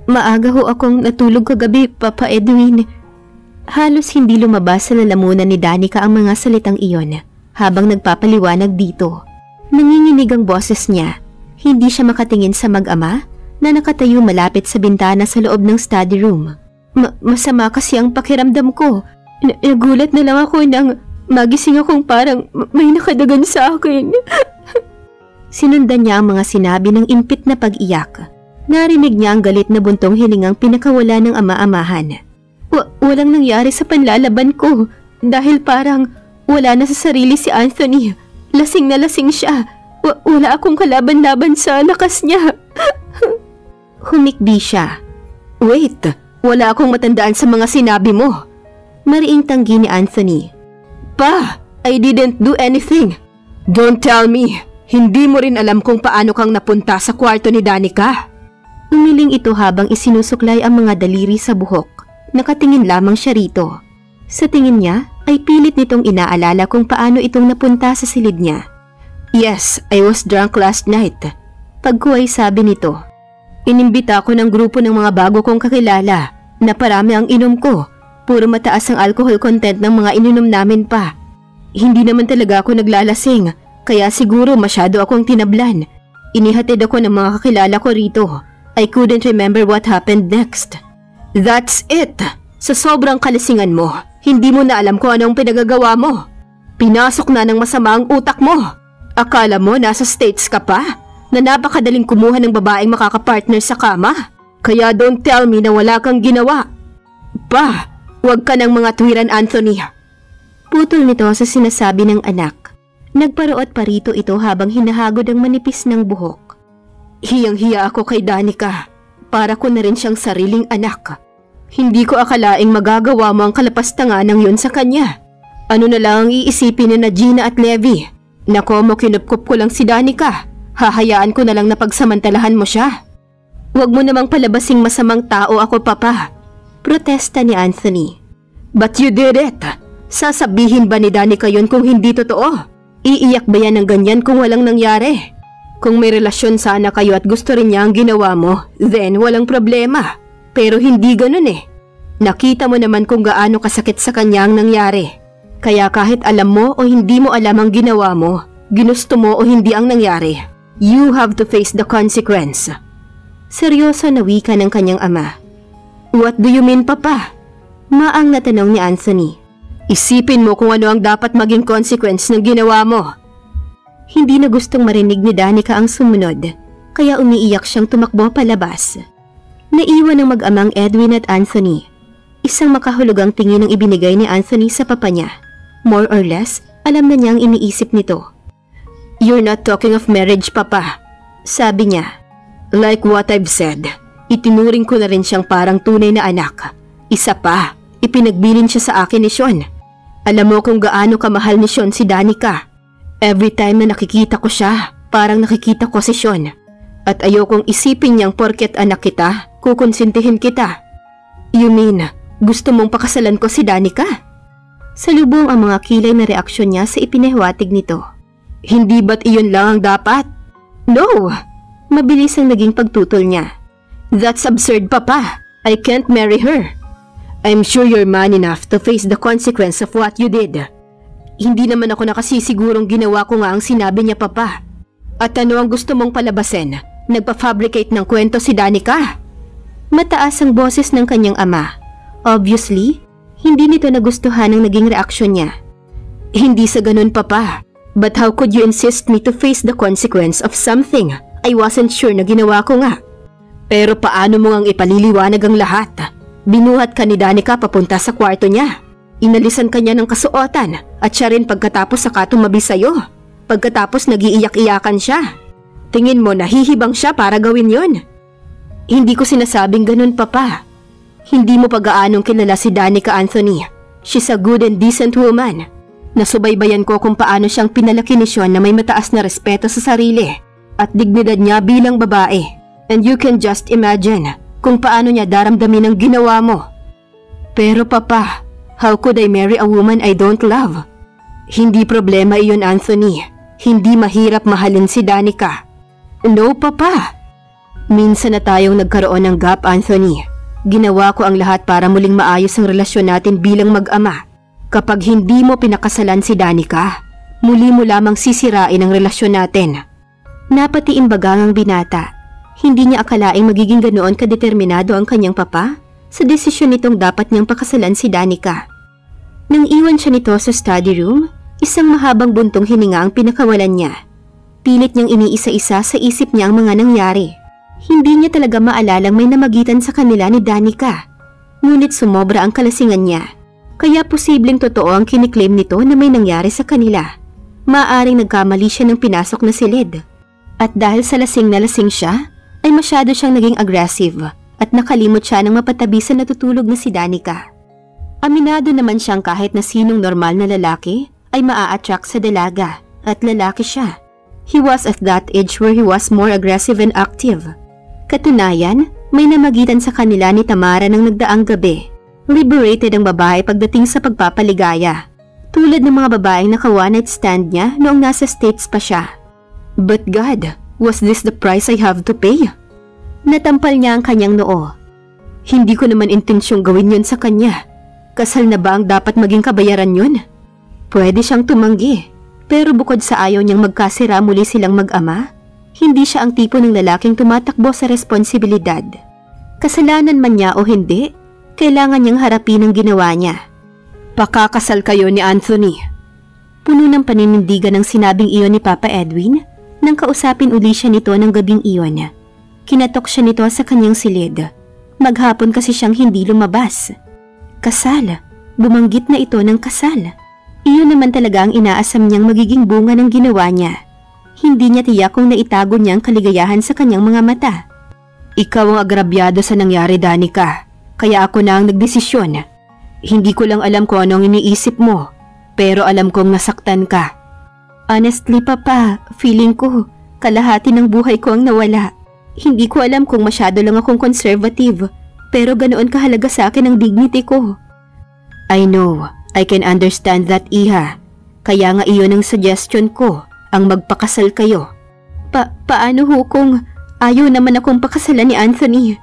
Maaga ho akong natulog kagabi, Papa Edwin. Halos hindi lumabas sa lalamunan ni Danica ang mga salitang iyon habang nagpapaliwanag dito. Nanginginig ang boses niya. Hindi siya makatingin sa mag-ama na nakatayo malapit sa bintana sa loob ng study room. Masama kasi ang pakiramdam ko. Nagulat na lang ako nang magising akong parang may nakadagan sa akin. Sinundan niya ang mga sinabi ng impit na pag-iyak. Narinig niya ang galit na buntong hiningang pinakawala ng ama-amahan. Walang nangyari sa panlalaban ko dahil parang wala na sa sarili si Anthony. Lasing na lasing siya. Wala akong kalaban-laban sa lakas niya. Humikbi siya. Wait, wala akong matandaan sa mga sinabi mo. Mariing tanggi ni Anthony. Pa, I didn't do anything. Don't tell me, hindi mo rin alam kung paano kang napunta sa kwarto ni Danica. Umiling ito habang isinusuklay ang mga daliri sa buhok. Nakatingin lamang siya rito. Sa tingin niya ay pilit nitong inaalala kung paano itong napunta sa silid niya. Yes, I was drunk last night. Pagkuway sabi nito. Inimbita ko ng grupo ng mga bago kong kakilala na parami ang inom ko. Puro mataas ang alcohol content ng mga ininom namin pa. Hindi naman talaga ako naglalasing, kaya siguro masyado akong tinablan. Inihatid ako ng mga kakilala ko rito. I couldn't remember what happened next. That's it! Sa sobrang kalasingan mo, hindi mo na alam kung anong pinagagawa mo. Pinasok na ng masama ang utak mo. Akala mo nasa States ka pa? Na napakadaling kumuha ng babaeng makakapartner sa kama? Kaya don't tell me na wala kang ginawa. Pa, huwag ka ng mga tuwiran, Anthony. Putol nito sa sinasabi ng anak. Nagparoot pa rito ito habang hinahagod ang manipis ng buhok. Hiyang-hiya ako kay Danica. Para ko na rin siyang sariling anak. Hindi ko akalaing magagawa mo ang kalapastangan ng yun sa kanya. Ano na lang ang iisipin ni na Gina at Levi? Nako mo, kinupkup ko lang si Danica. Hahayaan ko na lang na pagsamantalahan mo siya. Huwag mo namang palabasing masamang tao ako, Papa. Protesta ni Anthony. But you did it. Sasabihin ba ni Danica yun kung hindi totoo? Iiyak ba yan ng ganyan kung walang nangyari? Kung may relasyon sana kayo at gusto rin niya ang ginawa mo, then walang problema. Pero hindi ganun eh. Nakita mo naman kung gaano kasakit sa kanya ang nangyari. Kaya kahit alam mo o hindi mo alam ang ginawa mo, ginusto mo o hindi ang nangyari, you have to face the consequence. Seryoso na wika ng kanyang ama. What do you mean, Papa? Maang natanong ni Anthony. Isipin mo kung ano ang dapat maging consequence ng ginawa mo. Hindi na gustong marinig ni Danica ang sumunod, kaya umiiyak siyang tumakbo palabas. Naiwan ng mag-amang Edwin at Anthony. Isang makahulugang tingin ang ibinigay ni Anthony sa papa niya. More or less, alam na niyang iniisip nito. You're not talking of marriage, Papa. Sabi niya. Like what I've said, itinuring ko na rin siyang parang tunay na anak. Isa pa, ipinagbilin siya sa akin ni Sean. Alam mo kung gaano kamahal ni Sean si Danica. Every time na nakikita ko siya, parang nakikita ko si Sean. At ayokong isipin niyang porket anak kita, kukonsintihin kita. You mean, gusto mong pakasalan ko si Danica? Salubong ang mga kilay na reaksyon niya sa ipinahiwatig nito. Hindi ba't iyon lang ang dapat? No! Mabilis ang naging pagtutol niya. That's absurd, Papa. I can't marry her. I'm sure you're man enough to face the consequence of what you did. Hindi naman ako nakasisigurong ginawa ko nga ang sinabi niya, Papa. At ano ang gusto mong palabasin? Nagpa-fabricate ng kwento si Danica? Mataas ang boses ng kanyang ama. Obviously, hindi nito nagustuhan ang naging reaksyon niya. Hindi sa ganun, Papa. But how could you insist me to face the consequence of something I wasn't sure na ginawa ko nga? Pero paano mo ngang ipaliliwanag ang lahat? Binuhat ka ni Danica papunta sa kwarto niya. Inalisan ka niya ng kasuotan at siya rin pagkatapos saka tumabi sa'yo. Pagkatapos nagiiyak-iyakan siya. Tingin mo nahihibang siya para gawin yon? Hindi ko sinasabing ganun, Papa. Hindi mo pa gaanong kilala si Danica, Anthony. She's a good and decent woman. Nasubaybayan ko kung paano siyang pinalaki ni Sean na may mataas na respeto sa sarili at dignidad niya bilang babae. And you can just imagine kung paano niya daramdamin ang ginawa mo. Pero Papa, how could I marry a woman I don't love? Hindi problema iyon, Anthony. Hindi mahirap mahalin si Danica. No, Papa. Minsan na tayong nagkaroon ng gap, Anthony. Ginawa ko ang lahat para muling maayos ang relasyon natin bilang mag-ama. Kapag hindi mo pinakasalan si Danica, muli mo lamang sisirain ang relasyon natin. Napatiin bagang ang binata. Hindi niya akalaing magiging ganoon kadeterminado ang kanyang papa sa desisyon nitong dapat niyang pakasalan si Danica. Nang iwan siya nito sa study room, isang mahabang buntong hininga ang pinakawalan niya. Pilit niyang iniisa-isa sa isip niya ang mga nangyari. Hindi niya talaga maalalang may namagitan sa kanila ni Danica. Ngunit sumobra ang kalasingan niya. Kaya posibleng totoo ang kiniklaim nito na may nangyari sa kanila. Maaring nagkamali siya ng pinasok na silid. At dahil sa lasing na lasing siya, ay masyado siyang naging aggressive at nakalimot siya ng mapatabi sa natutulog na si Danica. Aminado naman siyang kahit na sinong normal na lalaki ay maa-attract sa dalaga at lalaki siya. He was at that age where he was more aggressive and active. Katunayan, may namagitan sa kanila ni Tamara ng nagdaang gabi. Liberated ang babae pagdating sa pagpapaligaya. Tulad ng mga babaeng naka one-night stand niya noong nasa States pa siya. But God, was this the price I have to pay? Natampal niya ang kanyang noo. Hindi ko naman intensyong gawin yun sa kanya. Kasal na ba ang dapat maging kabayaran yun? Pwede siyang tumanggi. Pero bukod sa ayaw niyang magkasira muli silang mag-ama, hindi siya ang tipo ng lalaking tumatakbo sa responsibilidad. Kasalanan man niya o hindi, kailangan niyang harapin ang ginawa niya. Pakakasal kayo ni Anthony. Puno ng paninindigan ang sinabing iyon ni Papa Edwin nang kausapin uli siya nito ng gabing iyon. Kinatok siya nito sa kanyang silid. Maghapon kasi siyang hindi lumabas. Kasal. Bumanggit na ito ng kasal. Iyon naman talaga ang inaasam niyang magiging bunga ng ginawa niya. Hindi niya tiyak kung naitago niya ang kaligayahan sa kanyang mga mata. Ikaw ang agrabyado sa nangyari, Danica. Kaya ako na ang nagdesisyon. Hindi ko lang alam kung anong iniisip mo, pero alam kong nasaktan ka. Honestly, Papa, feeling ko, kalahati ng buhay ko ang nawala. Hindi ko alam kung masyado lang akong conservative, pero ganoon kahalaga sa akin ang dignity ko. I know, I can understand that, Iha. Kaya nga iyon ang suggestion ko, ang magpakasal kayo. Paano ho kung ayaw naman akong pakasalan ni Anthony?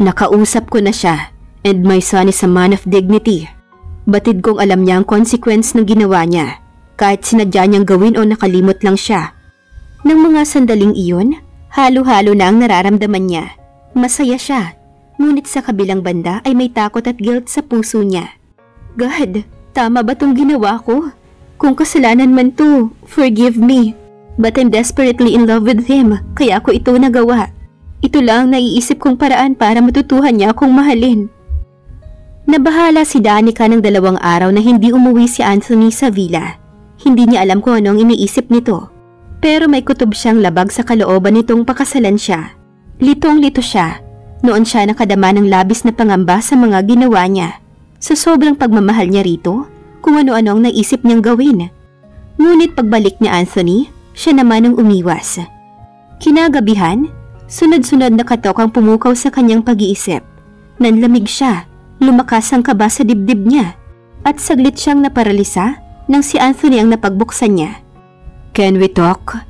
Nakausap ko na siya, and my son is a man of dignity. Batid kong alam niya ang consequence ng ginawa niya, kahit sinadya niyang gawin o nakalimot lang siya. Nang mga sandaling iyon, halo-halo na ang nararamdaman niya. Masaya siya, ngunit sa kabilang banda ay may takot at guilt sa puso niya. God, tama ba tong ginawa ko? Kung kasalanan man to, forgive me. But I'm desperately in love with him, kaya ako ito nagawa. Ito lang ang naiisip kong paraan para matutuhan niya akong mahalin. Nabahala si Danica ng 2 araw na hindi umuwi si Anthony sa villa. Hindi niya alam kung anong iniisip nito. Pero may kutob siyang labag sa kalooban nitong pakasalan siya. Litong-lito siya. Noon siya nakadama ng labis na pangamba sa mga ginawa niya. Sa sobrang pagmamahal niya rito, kung ano-ano ang naisip niyang gawin. Ngunit pagbalik ni Anthony, siya naman ang umiwas. Kinagabihan, sunod-sunod na katok ang pumukaw sa kanyang pag-iisip. Nanlamig siya, lumakas ang kaba sa dibdib niya, at saglit siyang naparalisa nang si Anthony ang napagbuksan niya. Can we talk?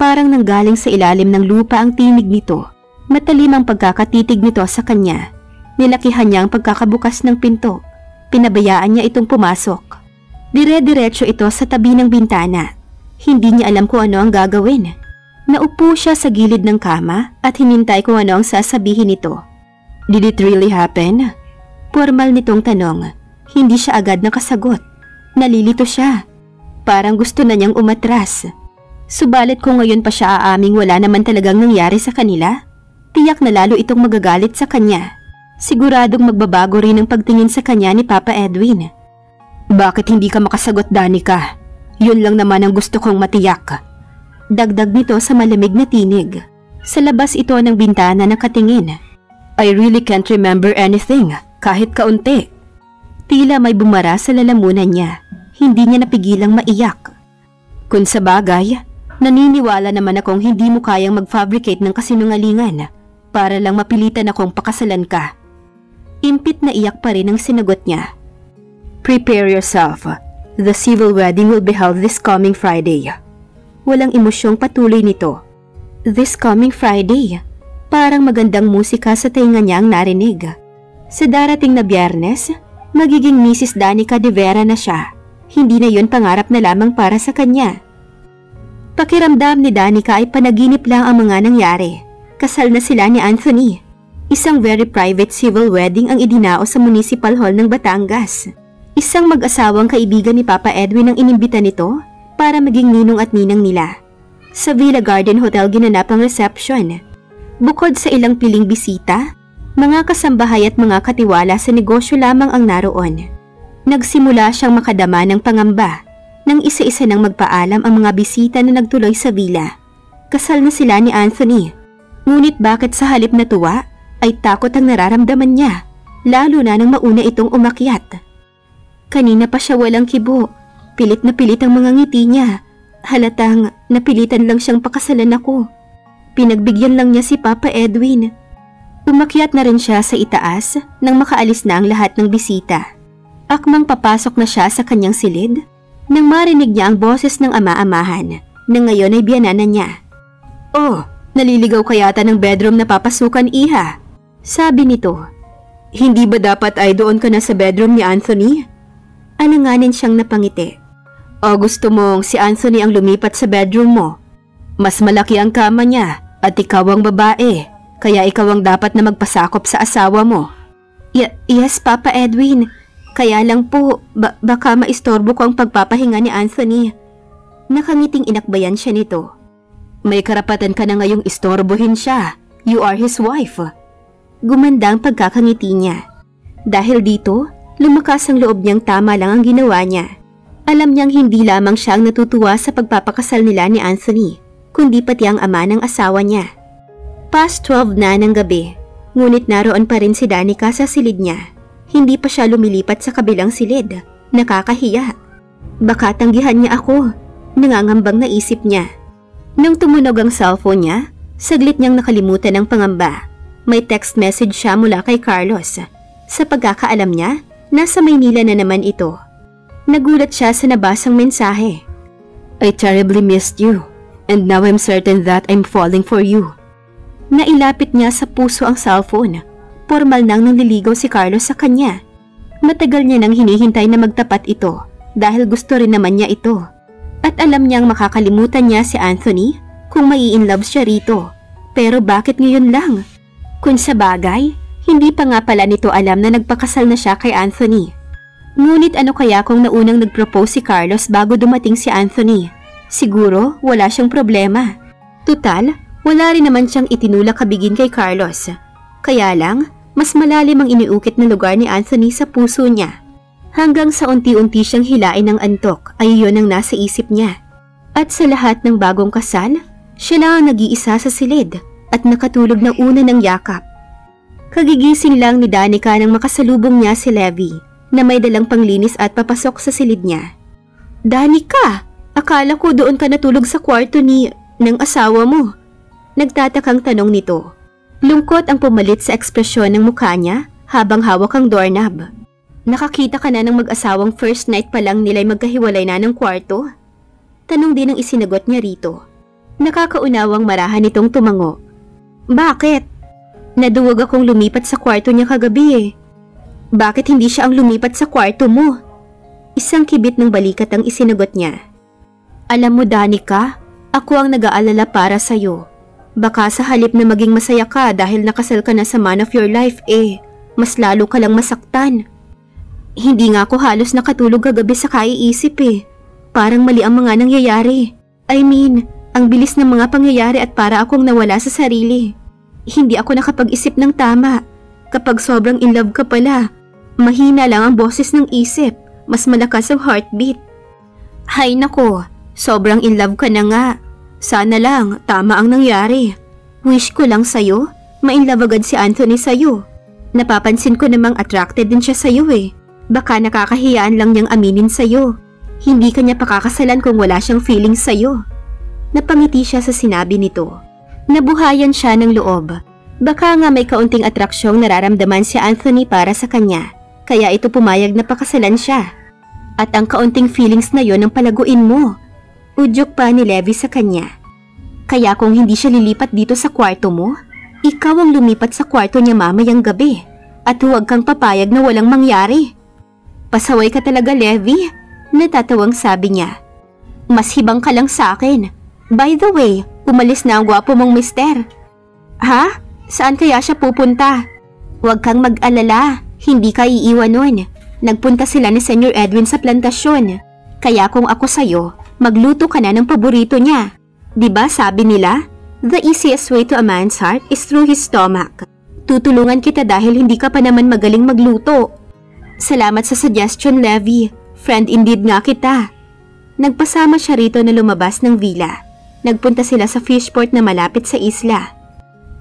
Parang nanggaling sa ilalim ng lupa ang tinig nito. Matalim ang pagkakatitig nito sa kanya. Nilakihan niya ang pagkakabukas ng pinto. Pinabayaan niya itong pumasok. Dire-diretso ito sa tabi ng bintana. Hindi niya alam kung ano ang gagawin. Naupo siya sa gilid ng kama at hinintay kung ano ang sasabihin nito. Did it really happen? Formal nitong tanong. Hindi siya agad nakasagot. Nalilito siya. Parang gusto na niyang umatras. Subalit kung ngayon pa siya aaming wala naman talagang nangyari sa kanila, tiyak na lalo itong magagalit sa kanya. Siguradong magbabago rin ang pagtingin sa kanya ni Papa Edwin. Bakit hindi ka makasagot, Danica? Yun lang naman ang gusto kong matiyak. Dagdag nito sa malamig na tinig. Sa labas ito ng bintana nakatingin. I really can't remember anything, kahit kaunti. Tila may bumara sa lalamunan niya. Hindi niya napigilang maiyak. Kung sa bagay, naniniwala naman akong hindi mo kayang mag-fabricate ng kasinungalingan para lang mapilitan akong pakasalan ka. Impit na iyak pa rin ang sinagot niya. Prepare yourself. The civil wedding will be held this coming Friday. Walang emosyong patuloy nito. This coming Friday? Parang magandang musika sa tainga niya ang narinig. Sa darating na Biyernes, magiging Mrs. Danica de Vera na siya. Hindi na yun pangarap na lamang para sa kanya. Pakiramdam ni Danica ay panaginip lang ang mga nangyari. Kasal na sila ni Anthony. Isang very private civil wedding ang idinao sa Municipal Hall ng Batangas. Isang mag-asawang kaibigan ni Papa Edwin ang inimbita nito para maging ninong at ninang nila. Sa Villa Garden Hotel ginanap ang reception. Bukod sa ilang piling bisita, mga kasambahay at mga katiwala sa negosyo lamang ang naroon. Nagsimula siyang makadama ng pangamba nang isa-isa nang magpaalam ang mga bisita na nagtuloy sa villa. Kasal na sila ni Anthony. Ngunit bakit sa halip na tuwa ay takot ang nararamdaman niya, lalo na nang mauna itong umakyat. Kanina pa siya walang kibo, pilit na pilit ang mga ngiti niya. Halatang napilitan lang siyang pakasalan ako. Pinagbigyan lang niya si Papa Edwin. Umakyat na rin siya sa itaas nang makaalis na ang lahat ng bisita. Akmang papasok na siya sa kanyang silid nang marinig niya ang boses ng ama-amahan na ngayon ay biyanana niya. "Oh, naliligaw ka yata ng bedroom na papasukan, iha," sabi nito. "Hindi ba dapat ay doon ka na sa bedroom ni Anthony?" Alanganin siyang napangiti. "O gusto mong si Anthony ang lumipat sa bedroom mo? Mas malaki ang kama niya at ikaw ang babae, kaya ikaw ang dapat na magpasakop sa asawa mo." Yes, Papa Edwin. Kaya lang po, baka maistorbo ko ang pagpapahinga ni Anthony." Nakangiting inakbayan siya nito. "May karapatan ka na ngayong istorbohin siya. You are his wife." Gumanda ang pagkakangiti niya. Dahil dito, lumakas ang loob niyang tama lang ang ginawa niya. Alam niyang hindi lamang siya ang natutuwa sa pagpapakasal nila ni Anthony, kundi pati ang ama ng asawa niya. Past 12 na ng gabi, ngunit naroon pa rin si Danica sa silid niya. Hindi pa siya lumilipat sa kabilang silid. Nakakahiya. Baka tanggihan niya ako. Nangangambang naisip niya. Nang tumunog ang cellphone niya, saglit niyang nakalimutan ang pangamba. May text message siya mula kay Carlos. Sa pagkakaalam niya, nasa Maynila na naman ito. Nagulat siya sa nabasang mensahe. "I terribly missed you, and now I'm certain that I'm falling for you." Nailapit niya sa puso ang cellphone. Formal nang nanliligaw si Carlos sa kanya. Matagal niya nang hinihintay na magtapat ito dahil gusto rin naman niya ito. At alam niyang makakalimutan niya si Anthony kung mai-inlove siya rito. Pero bakit ngayon lang? Kung sa bagay, hindi pa nga pala nito alam na nagpakasal na siya kay Anthony. Ngunit ano kaya kung naunang nagpropose si Carlos bago dumating si Anthony? Siguro wala siyang problema. Tutal, wala rin naman siyang itinulak kabigin kay Carlos. Kaya lang, mas malalim ang iniukit na lugar ni Anthony sa puso niya. Hanggang sa unti-unti siyang hilain ng antok ay iyon ang nasa isip niya. At sa lahat ng bagong kasal, siya lang ang nag-iisa sa silid at nakatulog na una ng yakap. Kagigising lang ni Danica nang makasalubong niya si Levi na may dalang panglinis at papasok sa silid niya. "Danica, akala ko doon ka natulog sa kwarto ng asawa mo." Nagtatakang tanong nito. Lungkot ang pumalit sa ekspresyon ng mukha niya habang hawak ang doorknob. "Nakakita ka na ng mag-asawang first night pa lang nila'y magkahiwalay na ng kwarto?" Tanong din ang isinagot niya rito. Nakakaunawang marahan nitong tumango. "Bakit? Naduwag akong lumipat sa kwarto niya kagabi eh." "Bakit hindi siya ang lumipat sa kwarto mo?" Isang kibit ng balikat ang isinagot niya. "Alam mo Danica, ako ang nag-aalala para sa'yo. Baka sa halip na maging masaya ka dahil nakasal ka na sa man of your life mas lalo ka lang masaktan." "Hindi nga ako halos nakatulog kagabi sa kaiisip eh. Parang mali ang mga nangyayari. I mean, ang bilis ng mga pangyayari at para akong nawala sa sarili. Hindi ako nakapag-isip ng tama. Kapag sobrang in love ka pala, mahina lang ang boses ng isip, mas malakas ang heartbeat. Hay nako, sobrang in love ka na nga. Sana lang, tama ang nangyari. Wish ko lang sa'yo, ma-inlove agad si Anthony sa'yo. Napapansin ko namang attracted din siya sa'yo eh. Baka nakakahiyaan lang niyang aminin sa'yo. Hindi ka niya pakakasalan kung wala siyang feelings sa'yo." Napangiti siya sa sinabi nito. Nabuhayan siya ng loob. Baka nga may kaunting atraksyong nararamdaman si Anthony para sa kanya, kaya ito pumayag na pakasalan siya. At ang kaunting feelings na yon ang palaguin mo. Udyok pa ni Levi sa kanya. "Kaya kung hindi siya lilipat dito sa kwarto mo, ikaw ang lumipat sa kwarto niya mamayang gabi at huwag kang papayag na walang mangyari. Pasaway ka talaga, Levi, natatawang sabi niya. Mas hibang ka lang sa akin. By the way, umalis na ang gwapo mong mister. Ha? Saan kaya siya pupunta? Huwag kang mag-alala, hindi ka iiwan nun. Nagpunta sila ni Senior Edwin sa plantasyon. Kaya kung ako sa'yo, magluto ka na ng paborito niya. Diba sabi nila, the easiest way to a man's heart is through his stomach. Tutulungan kita dahil hindi ka pa naman magaling magluto. Salamat sa suggestion, Levi. Friend indeed nga kita. Nagpasama siya rito na lumabas ng villa. Nagpunta sila sa fishport na malapit sa isla.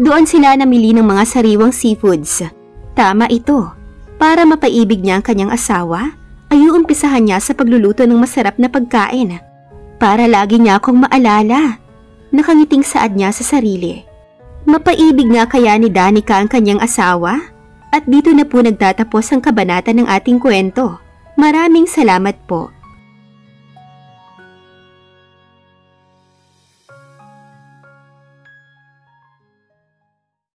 Doon sila namili ng mga sariwang seafoods. Tama ito. Para mapaibig niya ang kanyang asawa, ay uumpisahan niya sa pagluluto ng masarap na pagkain. Para lagi niya akong maalala. Nakangiting saad niya sa sarili. Mapaibig nga kaya ni Danica ang kanyang asawa? At dito na po nagtatapos ang kabanata ng ating kwento. Maraming salamat po.